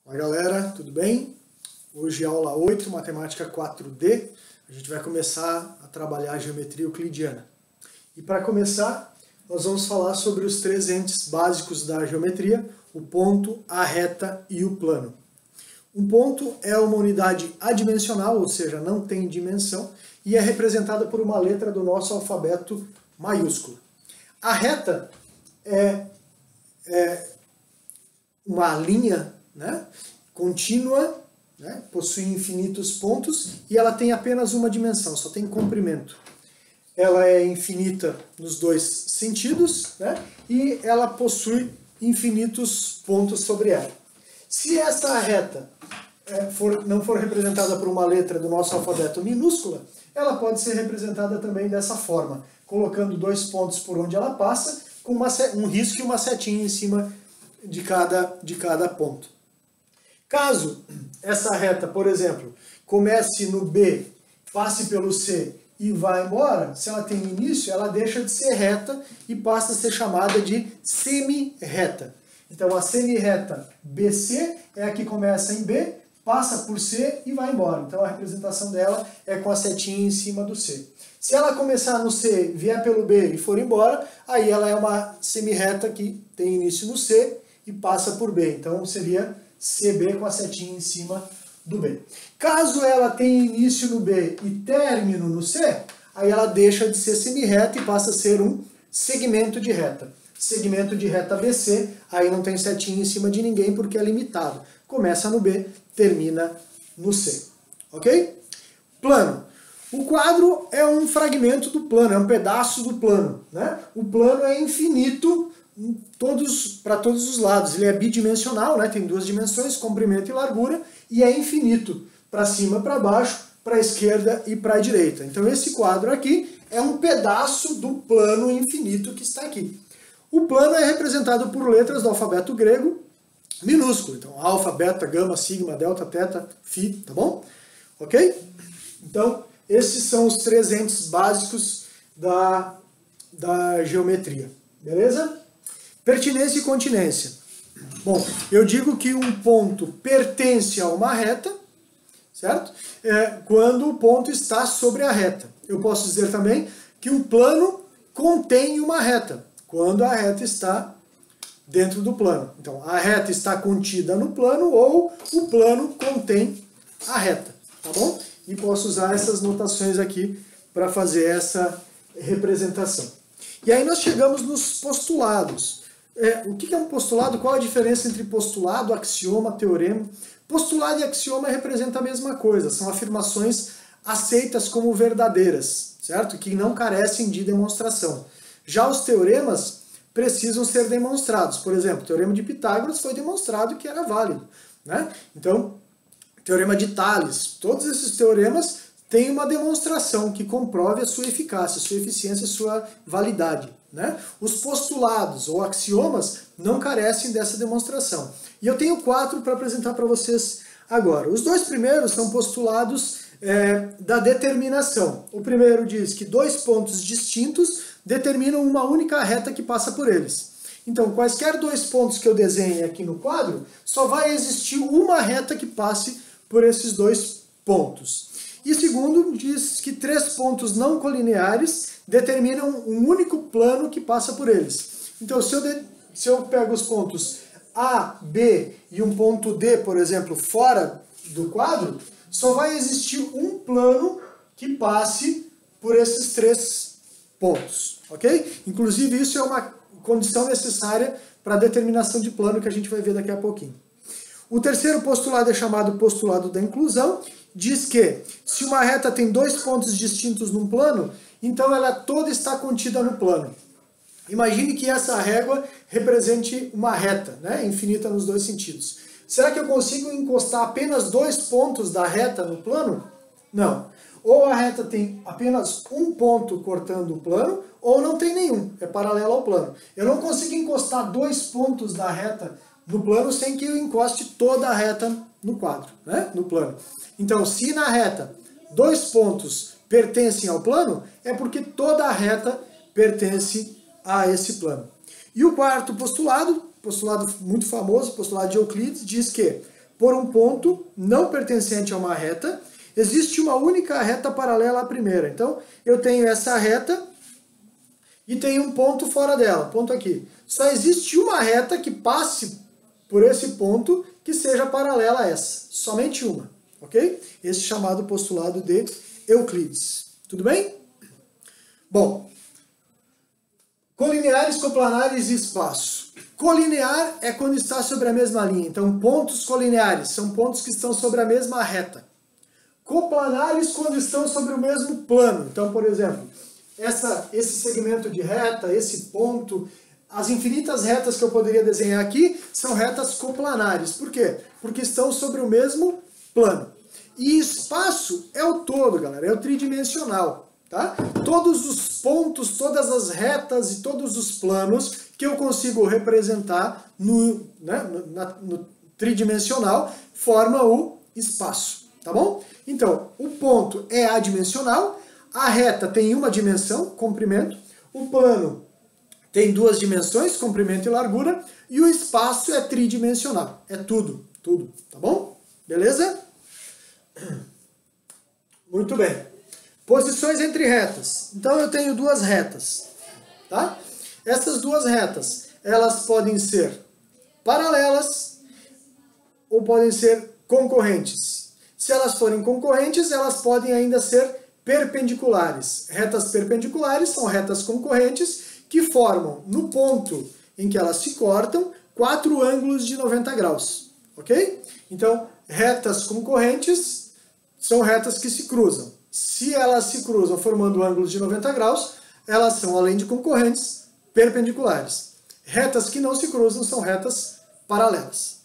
Olá galera, tudo bem? Hoje é aula 8, matemática 4D. A gente vai começar a trabalhar a geometria euclidiana. E para começar, nós vamos falar sobre os três entes básicos da geometria, o ponto, a reta e o plano. Um ponto é uma unidade adimensional, ou seja, não tem dimensão, e é representada por uma letra do nosso alfabeto maiúsculo. A reta é uma linha, contínua, possui infinitos pontos e ela tem apenas uma dimensão, só tem comprimento. Ela é infinita nos dois sentidos, e ela possui infinitos pontos sobre ela. Se essa reta não for representada por uma letra do nosso alfabeto minúscula, ela pode ser representada também dessa forma, colocando dois pontos por onde ela passa, com um risco e uma setinha em cima de cada ponto. Caso essa reta, por exemplo, comece no B, passe pelo C e vá embora, se ela tem início, ela deixa de ser reta e passa a ser chamada de semi-reta. Então a semi-reta BC é a que começa em B, passa por C e vai embora. Então a representação dela é com a setinha em cima do C. Se ela começar no C, vier pelo B e for embora, aí ela é uma semi-reta que tem início no C e passa por B. Então seria CB com a setinha em cima do B. Caso ela tenha início no B e término no C, aí ela deixa de ser semi-reta e passa a ser um segmento de reta. Segmento de reta BC, aí não tem setinha em cima de ninguém porque é limitado. Começa no B, termina no C. Ok? Plano. O quadro é um fragmento do plano, é um pedaço do plano. O plano é infinito para todos os lados. Ele é bidimensional, tem duas dimensões, comprimento e largura, e é infinito para cima, para baixo, para a esquerda e para a direita. Então esse quadro aqui é um pedaço do plano infinito que está aqui. O plano é representado por letras do alfabeto grego minúsculo. Então alfa, beta, gama, sigma, delta, teta, fi, tá bom? Ok? Então esses são os três entes básicos da geometria. Beleza? Pertinência e continência. Bom, eu digo que um ponto pertence a uma reta, certo? Quando o ponto está sobre a reta. Eu posso dizer também que um plano contém uma reta, quando a reta está dentro do plano. Então, a reta está contida no plano ou o plano contém a reta, tá bom? E posso usar essas notações aqui para fazer essa representação. E aí nós chegamos nos postulados. O que é um postulado? Qual a diferença entre postulado, axioma, teorema? Postulado e axioma representam a mesma coisa, são afirmações aceitas como verdadeiras, certo? Que não carecem de demonstração. Já os teoremas precisam ser demonstrados. Por exemplo, o teorema de Pitágoras foi demonstrado que era válido. Então, teorema de Tales, todos esses teoremas têm uma demonstração que comprove a sua eficácia, sua eficiência, sua validade. Os postulados ou axiomas não carecem dessa demonstração. E eu tenho 4 para apresentar para vocês agora. Os dois primeiros são postulados da determinação. O primeiro diz que dois pontos distintos determinam uma única reta que passa por eles. Então, quaisquer dois pontos que eu desenhe aqui no quadro, só vai existir uma reta que passe por esses dois pontos. E o segundo diz que 3 pontos não colineares determinam um único plano que passa por eles. Então, se eu pego os pontos A, B e um ponto D, por exemplo, fora do quadro, só vai existir um plano que passe por esses 3 pontos, ok? Inclusive, isso é uma condição necessária para a determinação de plano que a gente vai ver daqui a pouquinho. O terceiro postulado é chamado postulado da inclusão, diz que se uma reta tem 2 pontos distintos num plano, então ela toda está contida no plano. Imagine que essa régua represente uma reta, infinita nos dois sentidos. Será que eu consigo encostar apenas 2 pontos da reta no plano? Não. Ou a reta tem apenas um ponto cortando o plano, ou não tem nenhum, é paralelo ao plano. Eu não consigo encostar 2 pontos da reta no plano sem que eu encoste toda a reta no quadro, no plano. Então, se na reta 2 pontos pertencem ao plano, é porque toda a reta pertence a esse plano. E o quarto postulado muito famoso, postulado de Euclides, diz que por um ponto não pertencente a uma reta. Existe uma única reta paralela à primeira. Então, eu tenho essa reta e tenho um ponto fora dela, ponto aqui. Só existe uma reta que passe por esse ponto que seja paralela a essa. Somente uma, ok? Esse chamado postulado de Euclides. Tudo bem? Bom, colineares, coplanares e espaço. Colinear é quando está sobre a mesma linha. Então, pontos colineares são pontos que estão sobre a mesma reta. Coplanares quando estão sobre o mesmo plano. Então, por exemplo, esse segmento de reta, esse ponto, as infinitas retas que eu poderia desenhar aqui são retas coplanares. Por quê? Porque estão sobre o mesmo plano. E espaço é o todo, galera, é o tridimensional. Tá? Todos os pontos, todas as retas e todos os planos que eu consigo representar no tridimensional formam o espaço. Tá bom? Então, o ponto é adimensional, a reta tem uma dimensão, comprimento, o plano tem duas dimensões, comprimento e largura, e o espaço é tridimensional. É tudo, tá bom? Beleza? Muito bem. Posições entre retas. Então eu tenho duas retas, tá? Essas duas retas, elas podem ser paralelas ou podem ser concorrentes. Se elas forem concorrentes, elas podem ainda ser perpendiculares. Retas perpendiculares são retas concorrentes que formam, no ponto em que elas se cortam, 4 ângulos de 90 graus, ok? Então, retas concorrentes são retas que se cruzam. Se elas se cruzam formando ângulos de 90 graus, elas são, além de concorrentes, perpendiculares. Retas que não se cruzam são retas paralelas.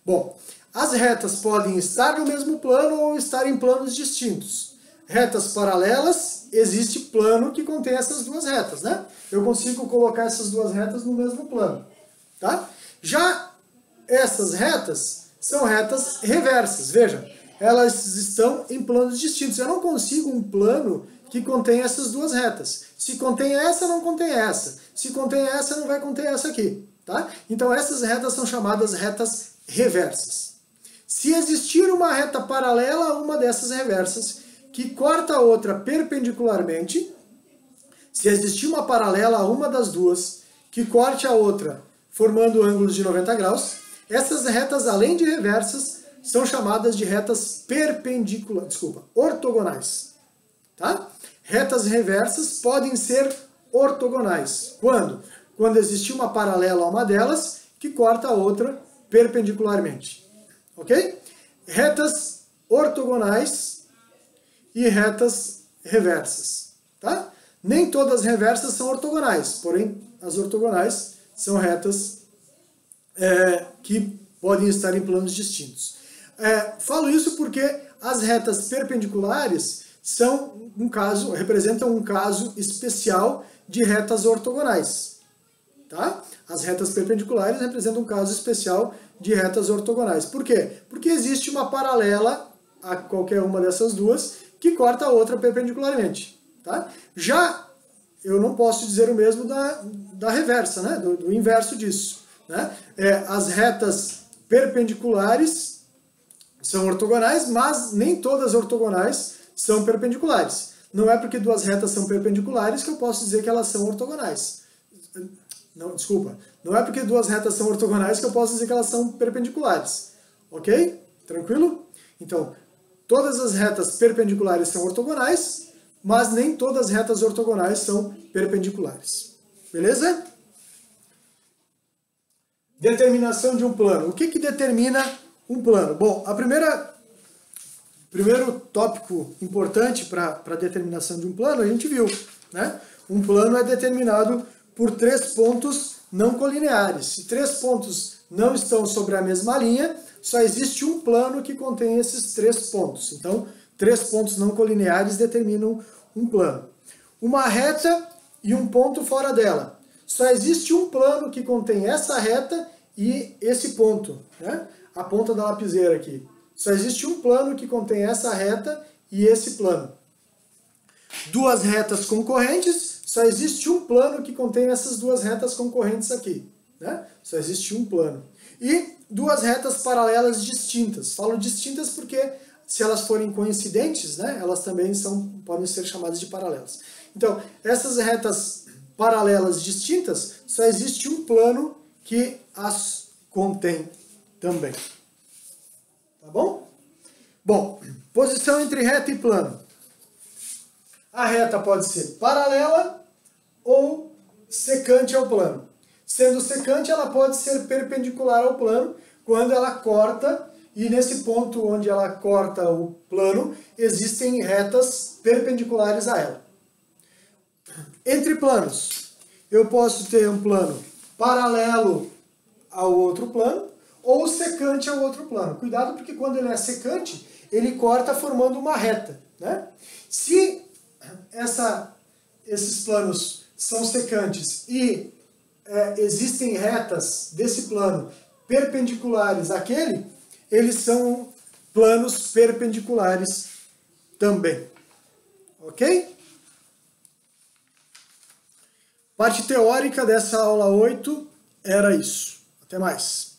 Bom, as retas podem estar no mesmo plano ou estar em planos distintos. Retas paralelas, existe plano que contém essas duas retas, né? Eu consigo colocar essas duas retas no mesmo plano, tá? Já essas retas são retas reversas, veja, elas estão em planos distintos. Eu não consigo um plano que contém essas duas retas. Se contém essa, não contém essa. Se contém essa, não vai conter essa aqui, tá? Então essas retas são chamadas retas reversas. Se existir uma reta paralela a uma dessas reversas, que corta a outra perpendicularmente, se existir uma paralela a uma das duas, que corte a outra formando ângulos de 90 graus, essas retas, além de reversas, são chamadas de retas ortogonais. Tá? Retas reversas podem ser ortogonais. Quando? Quando existir uma paralela a uma delas, que corta a outra perpendicularmente. Ok? Retas ortogonais e retas reversas. Tá? Nem todas as reversas são ortogonais, porém as ortogonais são retas que podem estar em planos distintos. Falo isso porque as retas perpendiculares são representam um caso especial de retas ortogonais. Tá? As retas perpendiculares representam um caso especial de retas ortogonais. Por quê? Porque existe uma paralela a qualquer uma dessas duas que corta a outra perpendicularmente. Tá? Já eu não posso dizer o mesmo da reversa, né? do inverso disso. Né? As retas perpendiculares são ortogonais, mas nem todas ortogonais são perpendiculares. Não é porque duas retas são perpendiculares que eu posso dizer que elas são ortogonais. Não, desculpa. Não é porque duas retas são ortogonais que eu posso dizer que elas são perpendiculares. Ok? Tranquilo? Então, todas as retas perpendiculares são ortogonais, mas nem todas as retas ortogonais são perpendiculares. Beleza? Determinação de um plano. O que determina um plano? Bom, primeiro tópico importante para a determinação de um plano, a gente viu, né? Um plano é determinado por 3 pontos não colineares. Se 3 pontos não estão sobre a mesma linha, só existe um plano que contém esses 3 pontos. Então, 3 pontos não colineares determinam um plano. Uma reta e um ponto fora dela. Só existe um plano que contém essa reta e esse ponto, né? A ponta da lapiseira aqui. Só existe um plano que contém essa reta e esse plano. Duas retas concorrentes, só existe um plano que contém essas duas retas concorrentes aqui. né? Só existe um plano. E duas retas paralelas distintas. Falo distintas porque se elas forem coincidentes, né, elas também podem ser chamadas de paralelas. Então, essas retas paralelas distintas, só existe um plano que as contém também. Tá bom? Bom, posição entre reta e plano. A reta pode ser paralela ou secante ao plano. Sendo secante, ela pode ser perpendicular ao plano quando ela corta, e nesse ponto onde ela corta o plano, existem retas perpendiculares a ela. Entre planos, eu posso ter um plano paralelo ao outro plano ou secante ao outro plano. Cuidado porque quando ele é secante, ele corta formando uma reta, né? Se esses planos são secantes e existem retas desse plano perpendiculares àquele, eles são planos perpendiculares também. Ok? Parte teórica dessa aula 8 era isso. Até mais.